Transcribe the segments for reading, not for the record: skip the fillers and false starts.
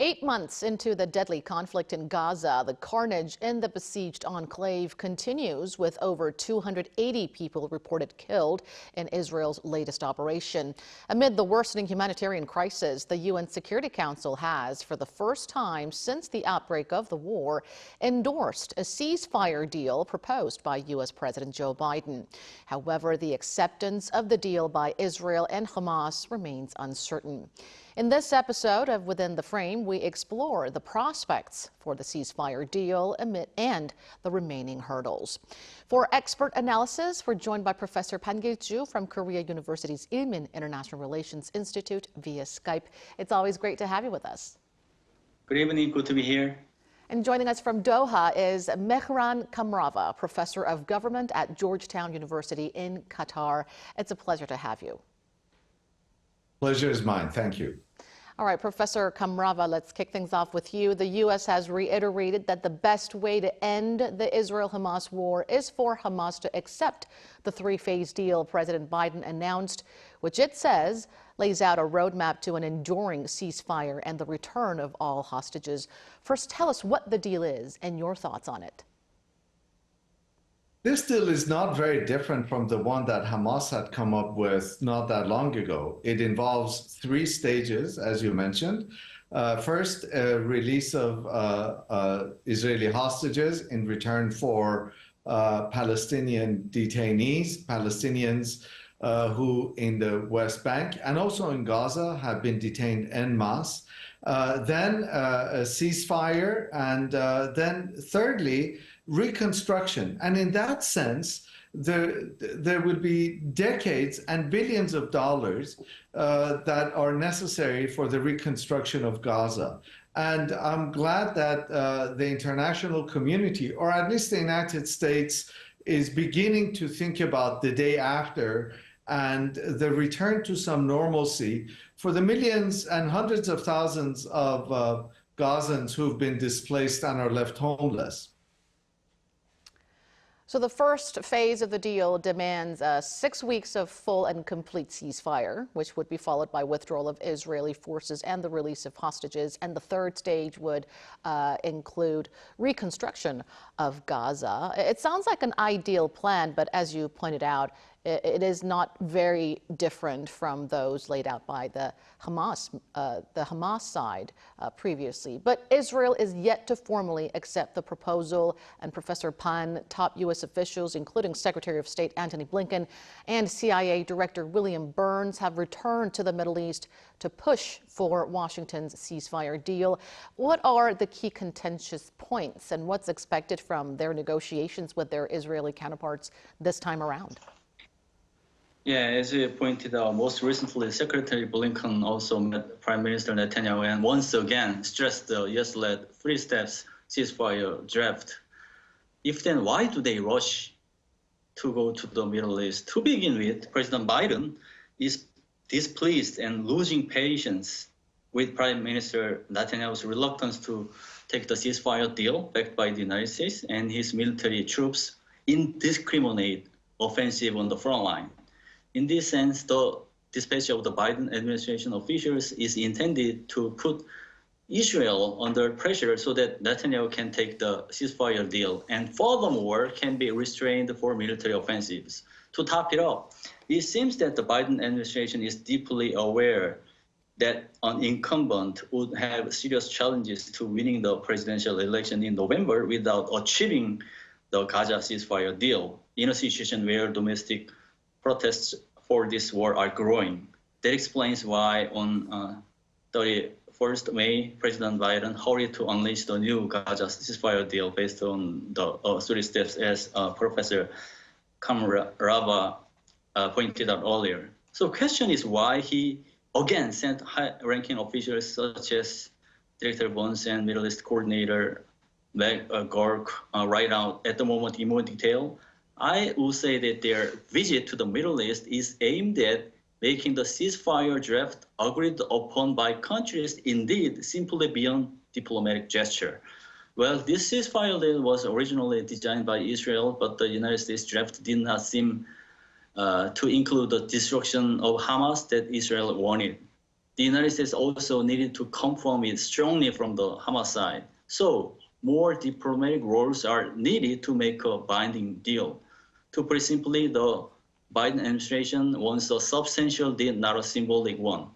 8 months into the deadly conflict in Gaza, the carnage in the besieged enclave continues, with over 280 people reported killed in Israel's latest operation. Amid the worsening humanitarian crisis, the UN Security Council has, for the first time since the outbreak of the war, endorsed a ceasefire deal proposed by U.S. President Joe Biden. However, the acceptance of the deal by Israel and Hamas remains uncertain. In this episode of Within the Frame, we explore the prospects for the ceasefire deal and the remaining hurdles. For expert analysis, we're joined by Professor Ban Kil Joo from Korea University's Ilmin International Relations Institute via Skype. It's always great to have you with us. Good evening. Good to be here. And joining us from Doha is Mehran Kamrava, Professor of Government at Georgetown University in Qatar. It's a pleasure to have you. Pleasure is mine. Thank you. All right, Professor Kamrava, let's kick things off with you. The U.S. has reiterated that the best way to end the Israel-Hamas war is for Hamas to accept the three-phase deal President Biden announced, which it says lays out a roadmap to an enduring ceasefire and the return of all hostages. First, tell us what the deal is and your thoughts on it. This deal is not very different from the one that Hamas had come up with not that long ago. It involves three stages, as you mentioned. First, a release of Israeli hostages in return for Palestinian detainees, Palestinians who in the West Bank and also in Gaza have been detained en masse. Then a ceasefire, and then thirdly, reconstruction. And in that sense, there will be decades and billions of dollars that are necessary for the reconstruction of Gaza. And I'm glad that the international community, or at least the United States, is beginning to think about the day after and the return to some normalcy for the millions and hundreds of thousands of Gazans who've been displaced and are left homeless. So the first phase of the deal demands 6 weeks of full and complete ceasefire, which would be followed by withdrawal of Israeli forces and the release of hostages. And the third stage would include reconstruction of Gaza. It sounds like an ideal plan, but as you pointed out, it is not very different from those laid out by the Hamas side previously. But Israel is yet to formally accept the proposal, and Professor Ban, top U.S. officials, including Secretary of State Antony Blinken and CIA Director William Burns, have returned to the Middle East to push for Washington's ceasefire deal. What are the key contentious points, and what's expected from their negotiations with their Israeli counterparts this time around? Yeah, as you pointed out, most recently, Secretary Blinken also met Prime Minister Netanyahu and once again stressed the US-led three steps ceasefire draft. If then, why do they rush to go to the Middle East? To begin with, President Biden is displeased and losing patience with Prime Minister Netanyahu's reluctance to take the ceasefire deal backed by the United States and his military troops' indiscriminate offensive on the front line. In this sense, the dispatch of the Biden administration officials is intended to put Israel under pressure so that Netanyahu can take the ceasefire deal and furthermore can be restrained for military offensives. To top it up, it seems that the Biden administration is deeply aware that an incumbent would have serious challenges to winning the presidential election in November without achieving the Gaza ceasefire deal in a situation where domestic protests for this war are growing. That explains why on 31st May, President Biden hurried to unleash the new Gaza ceasefire deal based on the three steps, as Professor Kamrava pointed out earlier. So the question is why he again sent high-ranking officials such as Director Burns and Middle East Coordinator Gork right out at the moment in more detail. I will say that their visit to the Middle East is aimed at making the ceasefire draft agreed upon by countries indeed simply beyond diplomatic gesture. Well, this ceasefire deal was originally designed by Israel, but the United States draft did not seem to include the destruction of Hamas that Israel wanted. the United States also needed to confirm it strongly from the Hamas side. So more diplomatic roles are needed to make a binding deal. To put it simply, the Biden administration wants a substantial deal, not a symbolic one.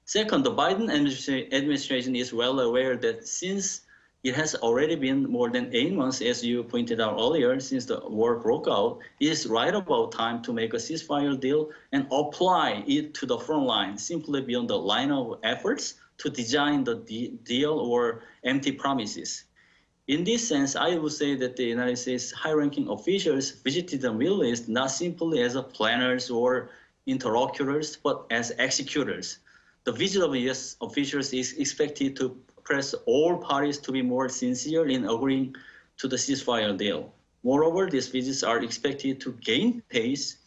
Second, the Biden administration is well aware that since it has already been more than 8 months, as you pointed out earlier, since the war broke out, it is right about time to make a ceasefire deal and apply it to the front line, simply beyond the line of efforts to design the deal or empty promises. In this sense, I would say that the United States high-ranking officials visited the Middle East not simply as planners or interlocutors, but as executors. The visit of U.S. officials is expected to press all parties to be more sincere in agreeing to the ceasefire deal. Moreover, these visits are expected to gain pace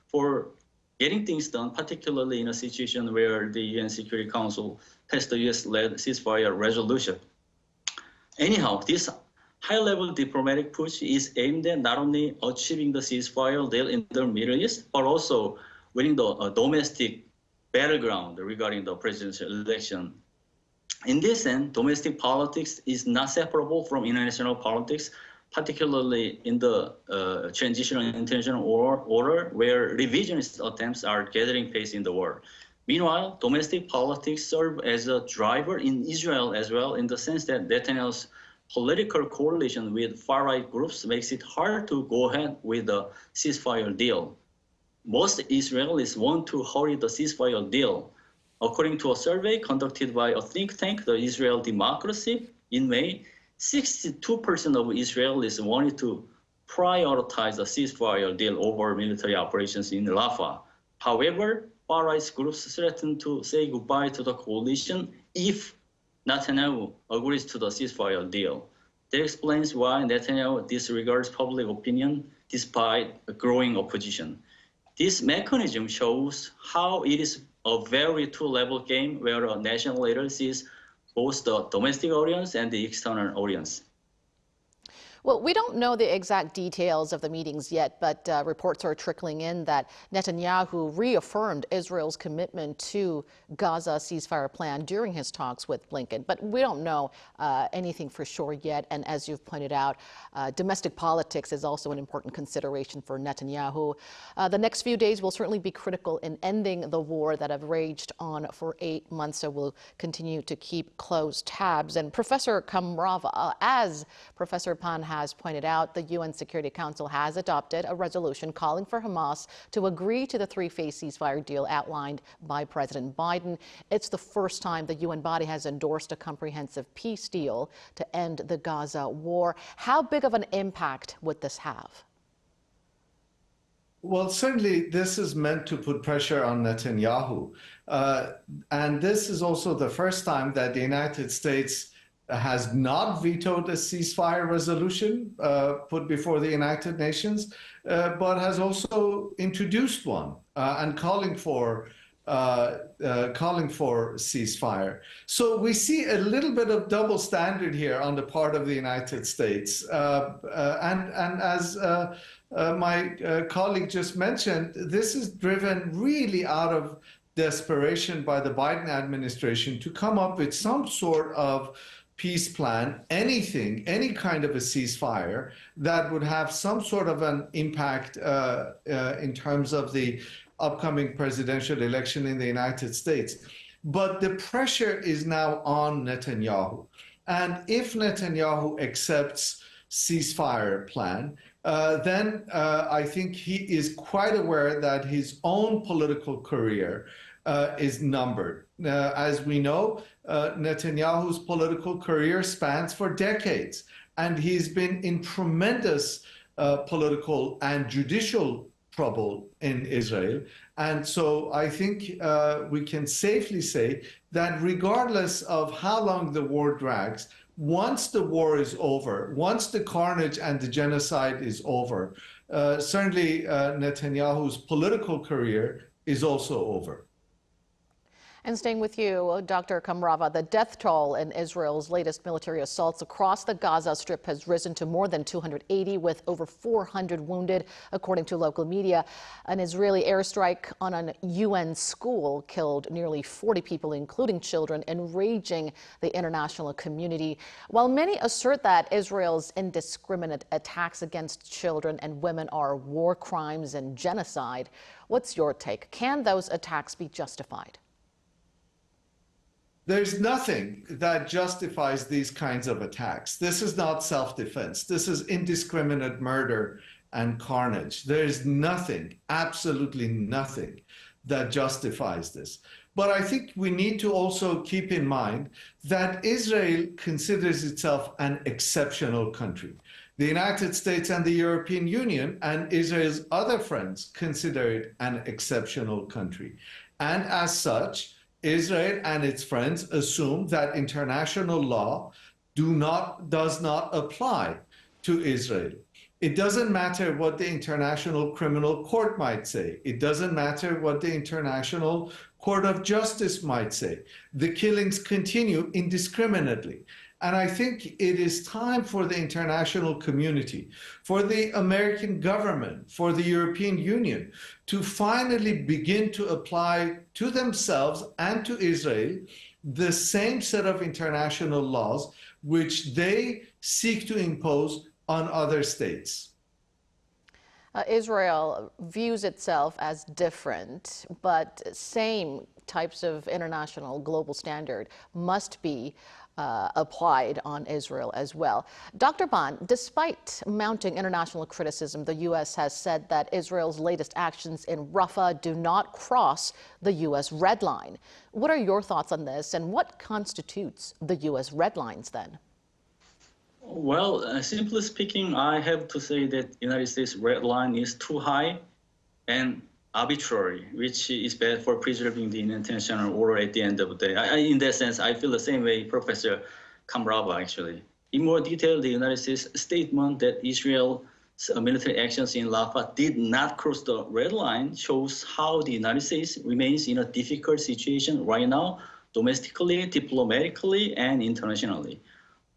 for getting things done, particularly in a situation where the UN Security Council passed the U.S.-led ceasefire resolution. Anyhow, this high-level diplomatic push is aimed at not only achieving the ceasefire deal in the Middle East, but also winning the domestic battleground regarding the presidential election. In this sense, domestic politics is not separable from international politics, particularly in the transitional and international order, where revisionist attempts are gathering pace in the world. Meanwhile, domestic politics serve as a driver in Israel as well, in the sense that Netanyahu's political coalition with far-right groups makes it hard to go ahead with the ceasefire deal. Most Israelis want to hurry the ceasefire deal. According to a survey conducted by a think tank, the Israel Democracy, in May, 62% of Israelis wanted to prioritize the ceasefire deal over military operations in Rafah. However, far-right groups threaten to say goodbye to the coalition if Netanyahu agrees to the ceasefire deal. That explains why Netanyahu disregards public opinion despite a growing opposition. This mechanism shows how it is a very two-level game where a national leader sees both the domestic audience and the external audience. Well, we don't know the exact details of the meetings yet, but reports are trickling in that Netanyahu reaffirmed Israel's commitment to Gaza ceasefire plan during his talks with Blinken. But we don't know anything for sure yet. And as you've pointed out, domestic politics is also an important consideration for Netanyahu. The next few days will certainly be critical in ending the war that have raged on for 8 months. So we'll continue to keep close tabs. And Professor Kamrava, as Professor Pan has pointed out, the UN Security Council has adopted a resolution calling for Hamas to agree to the three-phase ceasefire deal outlined by President Biden. It's the first time the UN body has endorsed a comprehensive peace deal to end the Gaza war. How big of an impact would this have? Well, certainly this is meant to put pressure on Netanyahu. And this is also the first time that the United States has not vetoed a ceasefire resolution put before the United Nations, but has also introduced one and calling for ceasefire. So we see a little bit of double standard here on the part of the United States. And as my colleague just mentioned, this is driven really out of desperation by the Biden administration to come up with some sort of peace plan, anything, any kind of a ceasefire that would have some sort of an impact in terms of the upcoming presidential election in the United States. But the pressure is now on Netanyahu. And if Netanyahu accepts ceasefire plan, then I think he is quite aware that his own political career is numbered. As we know, Netanyahu's political career spans for decades, and he's been in tremendous political and judicial trouble in Israel. And so I think we can safely say that regardless of how long the war drags, once the war is over, once the carnage and the genocide is over, certainly Netanyahu's political career is also over. And staying with you, Dr. Kamrava, the death toll in Israel's latest military assaults across the Gaza Strip has risen to more than 280, with over 400 wounded, according to local media. An Israeli airstrike on a UN school killed nearly 40 people, including children, enraging the international community. While many assert that Israel's indiscriminate attacks against children and women are war crimes and genocide, what's your take? Can those attacks be justified? There's nothing that justifies these kinds of attacks. This is not self-defense. This is indiscriminate murder and carnage. There's nothing, absolutely nothing, that justifies this. But I think we need to also keep in mind that Israel considers itself an exceptional country. The United States and the European Union and Israel's other friends consider it an exceptional country. And as such, Israel and its friends assume that international law does not apply to Israel. It doesn't matter what the International Criminal Court might say. It doesn't matter what the International Court of Justice might say. The killings continue indiscriminately. And I think it is time for the international community, for the American government, for the European Union to finally begin to apply to themselves and to Israel the same set of international laws which they seek to impose on other states. Israel views itself as different, but same types of international global standard must be applied on Israel as well. Dr. Ban, despite mounting international criticism, the U.S. has said that Israel's latest actions in Rafah do not cross the U.S. red line. What are your thoughts on this, and what constitutes the U.S. red lines then? Well, simply speaking, I have to say that the United States red line is too high and arbitrary, which is bad for preserving the international order at the end of the day. In that sense, I feel the same way Professor Kamrava, actually. In more detail, the United States statement that Israel's military actions in Rafah did not cross the red line shows how the United States remains in a difficult situation right now, domestically, diplomatically, and internationally.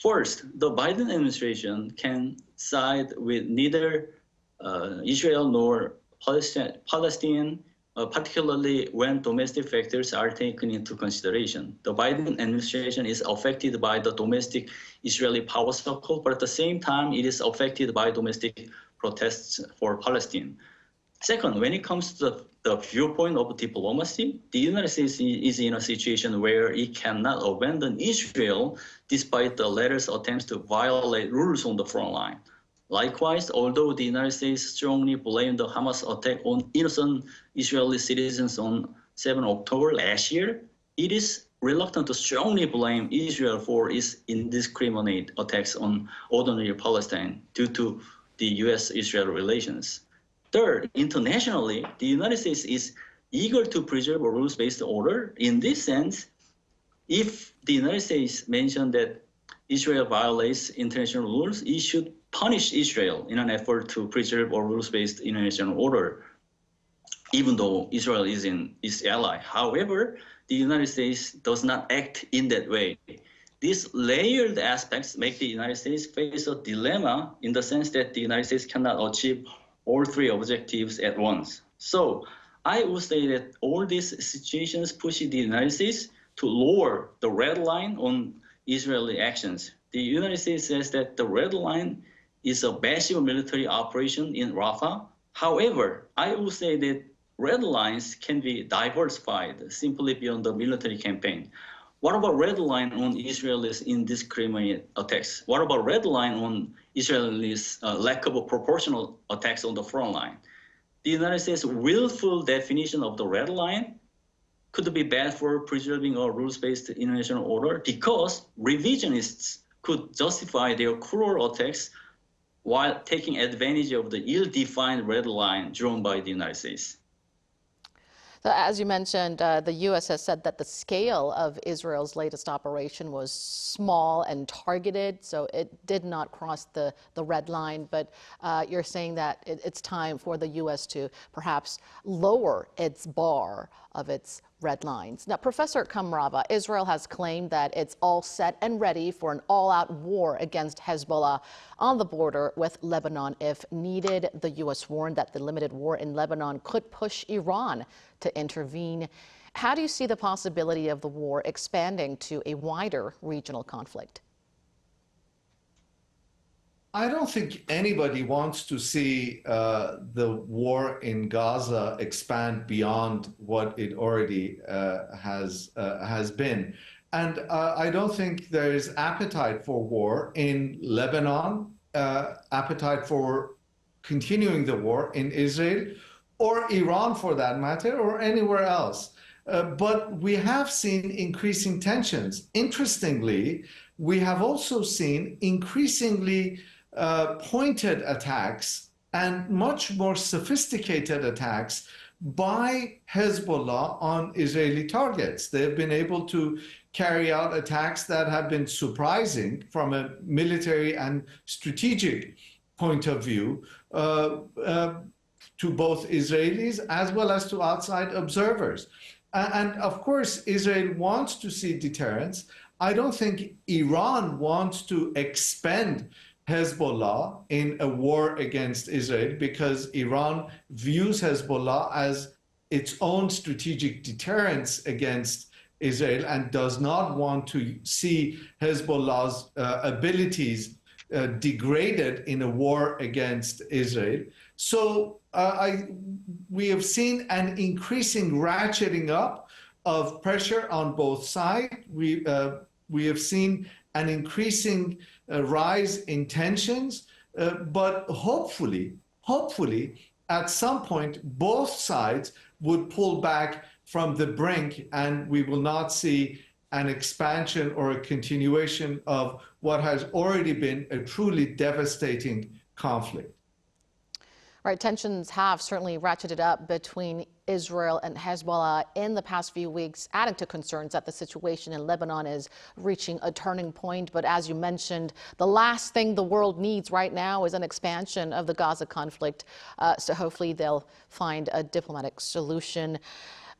First, the Biden administration can side with neither Israel nor Palestine, particularly when domestic factors are taken into consideration. The Biden administration is affected by the domestic Israeli power struggle, but at the same time, it is affected by domestic protests for Palestine. Second, when it comes to the viewpoint of diplomacy, the United States is in a situation where it cannot abandon Israel despite the latter's attempts to violate rules on the front line. Likewise, although the United States strongly blamed the Hamas attack on innocent Israeli citizens on 7 October last year, it is reluctant to strongly blame Israel for its indiscriminate attacks on ordinary Palestine due to the U.S.-Israel relations. Third, internationally, the United States is eager to preserve a rules-based order. In this sense, if the United States mentioned that Israel violates international rules, it should punish Israel in an effort to preserve a rules-based international order, even though Israel is its ally. However, the United States does not act in that way. These layered aspects make the United States face a dilemma in the sense that the United States cannot achieve all three objectives at once. So I would say that all these situations push the United States to lower the red line on Israeli actions. The United States says that the red line is a massive military operation in Rafah. However, I would say that red lines can be diversified simply beyond the military campaign. What about red line on Israel's indiscriminate attacks? What about red line on Israel's lack of proportional attacks on the front line? The United States' willful definition of the red line could be bad for preserving a rules-based international order because revisionists could justify their cruel attacks while taking advantage of the ill-defined red line drawn by the United States. So, as you mentioned, the U.S. has said that the scale of Israel's latest operation was small and targeted, so it did not cross the red line. But you're saying that it's time for the U.S. to perhaps lower its bar of its red lines. Now, Professor Kamrava, Israel has claimed that it's all set and ready for an all-out war against Hezbollah on the border with Lebanon if needed. The U.S. warned that the limited war in Lebanon could push Iran to intervene. How do you see the possibility of the war expanding to a wider regional conflict? I don't think anybody wants to see the war in Gaza expand beyond what it already has been. And I don't think there is appetite for war in Lebanon, appetite for continuing the war in Israel, or Iran for that matter, or anywhere else. But we have seen increasing tensions. Interestingly, we have also seen increasingly pointed attacks and much more sophisticated attacks by Hezbollah on Israeli targets. They've been able to carry out attacks that have been surprising from a military and strategic point of view to both Israelis as well as to outside observers. And of course, Israel wants to see deterrence. I don't think Iran wants to expend Hezbollah in a war against Israel because Iran views Hezbollah as its own strategic deterrence against Israel and does not want to see Hezbollah's abilities degraded in a war against Israel. So we have seen an increasing ratcheting up of pressure on both sides. We have seen an increasing rise in tensions, but hopefully, at some point, both sides would pull back from the brink and we will not see an expansion or a continuation of what has already been a truly devastating conflict. Right, tensions have certainly ratcheted up between Israel and Hezbollah in the past few weeks, adding to concerns that the situation in Lebanon is reaching a turning point. But as you mentioned, the last thing the world needs right now is an expansion of the Gaza conflict. So hopefully they'll find a diplomatic solution.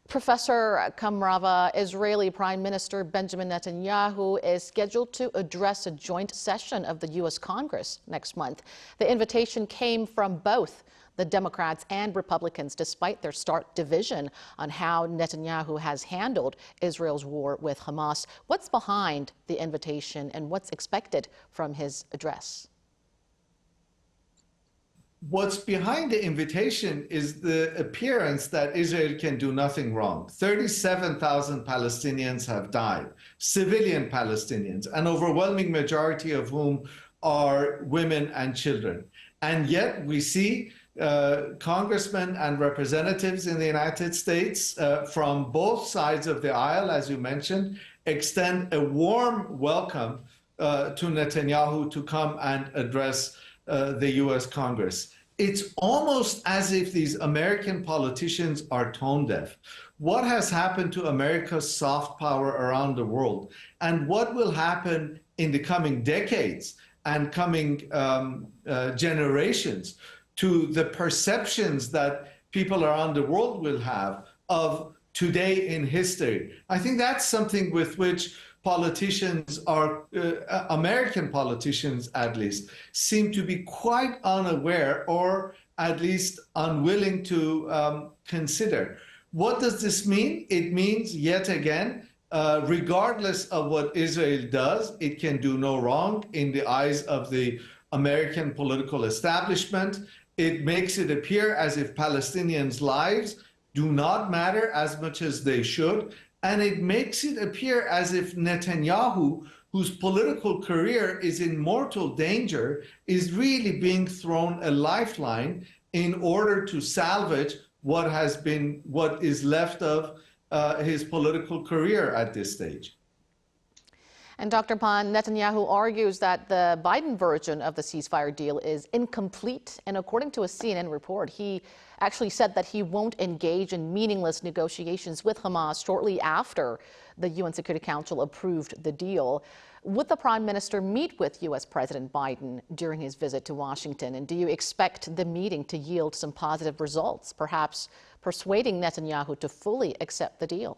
Professor Kamrava, Israeli Prime Minister Benjamin Netanyahu is scheduled to address a joint session of the U.S. Congress next month. The invitation came from both the Democrats and Republicans, despite their stark division on how Netanyahu has handled Israel's war with Hamas. What's behind the invitation and what's expected from his address? What's behind the invitation is the appearance that Israel can do nothing wrong. 37,000 Palestinians have died, civilian Palestinians, an overwhelming majority of whom are women and children. And yet we see congressmen and representatives in the United States from both sides of the aisle, as you mentioned, extend a warm welcome to Netanyahu to come and address the U.S. Congress. It's almost as if these American politicians are tone deaf. What has happened to America's soft power around the world, and what will happen in the coming decades and coming generations to the perceptions that people around the world will have of today in history? I think that's something with which politicians are, American politicians at least, seem to be quite unaware or at least unwilling to consider. What does this mean? It means, yet again, regardless of what Israel does, it can do no wrong in the eyes of the American political establishment. It makes it appear as if Palestinians' lives do not matter as much as they should. And it makes it appear as if Netanyahu, whose political career is in mortal danger, is really being thrown a lifeline in order to salvage what is left of his political career at this stage. And Dr. Ban, Netanyahu argues that the Biden version of the ceasefire deal is incomplete. And according to a CNN report, he actually said that he won't engage in meaningless negotiations with Hamas shortly after the UN Security Council approved the deal. Would the Prime Minister meet with U.S. President Biden during his visit to Washington? And do you expect the meeting to yield some positive results, perhaps persuading Netanyahu to fully accept the deal?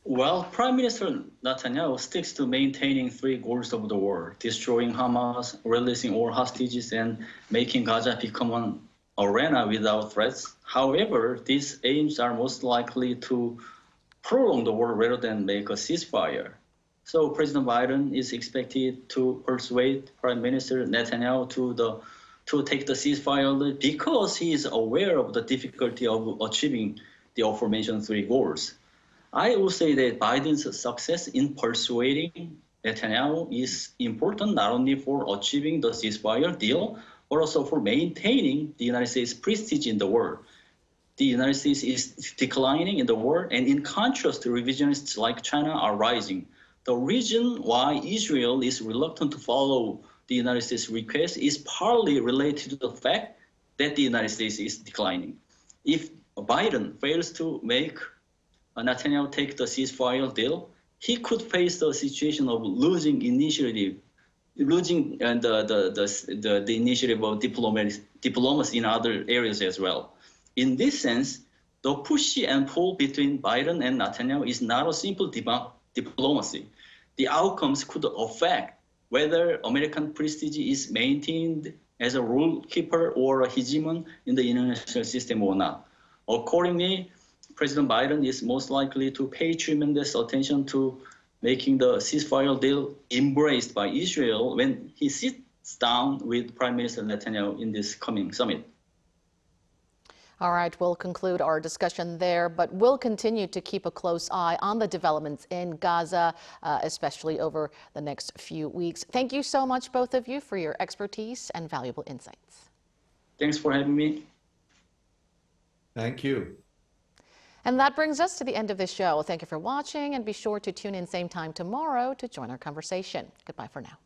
Well, Prime Minister Netanyahu sticks to maintaining three goals of the war: destroying Hamas, releasing all hostages, and making Gaza become an arena without threats. However, these aims are most likely to prolong the war rather than make a ceasefire. So President Biden is expected to persuade Prime Minister Netanyahu to take the ceasefire because he is aware of the difficulty of achieving the aforementioned three goals. I will say that Biden's success in persuading Netanyahu is important not only for achieving the ceasefire deal, but also for maintaining the United States' prestige in the world. The United States is declining in the world, and in contrast, revisionists like China are rising. The reason why Israel is reluctant to follow the United States' request is partly related to the fact that the United States is declining. If Biden fails to make Netanyahu take the ceasefire deal, he could face the situation of losing initiative, losing the initiative of diplomacy in other areas as well. In this sense, the push and pull between Biden and Netanyahu is not a simple diplomacy. The outcomes could affect whether American prestige is maintained as a rule keeper or a hegemon in the international system or not. Accordingly, President Biden is most likely to pay tremendous attention to making the ceasefire deal embraced by Israel when he sits down with Prime Minister Netanyahu in this coming summit. All right, we'll conclude our discussion there, but we'll continue to keep a close eye on the developments in Gaza, especially over the next few weeks. Thank you so much, both of you, for your expertise and valuable insights. Thanks for having me. Thank you. And that brings us to the end of this show. Thank you for watching, and be sure to tune in same time tomorrow to join our conversation. Goodbye for now.